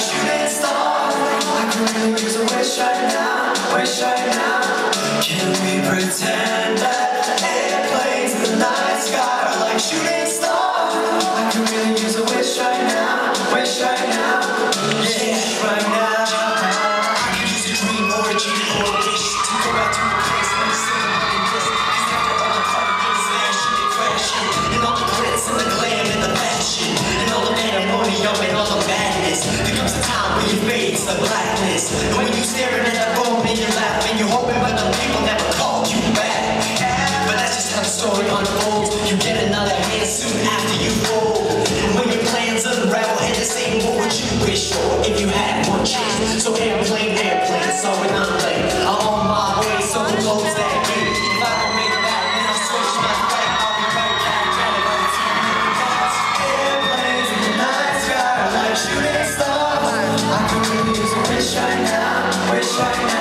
shooting star. I could really use a wish right now, wish right now. Can we pretend that airplanes in the night sky are like shooting stars? I could really use a wish right now, wish right now. Yeah, right now. I could use a dream or a dream or a wish to go back to the place when it's still in this. Cause after all the party gets smashing and crashing, and all the glitz and the glam and the fashion, and all the pandemonium and all the madness, there comes a time when you fade to the blackness. And when you staring at that phone and you're laughing, you're hoping but the people never called you back. But that's just how the story unfolds. You get another hand soon after you fold. And when your plans unravel and the same, what would you wish for if you had one chance? So airplane, so when I'm late, I'm on my way, so close that gate. If I don't make that, then I'll switch my flight. I'll be right back, got it right to airplanes in the night sky are like shooting stars. I could really use a wish right now, wish right now.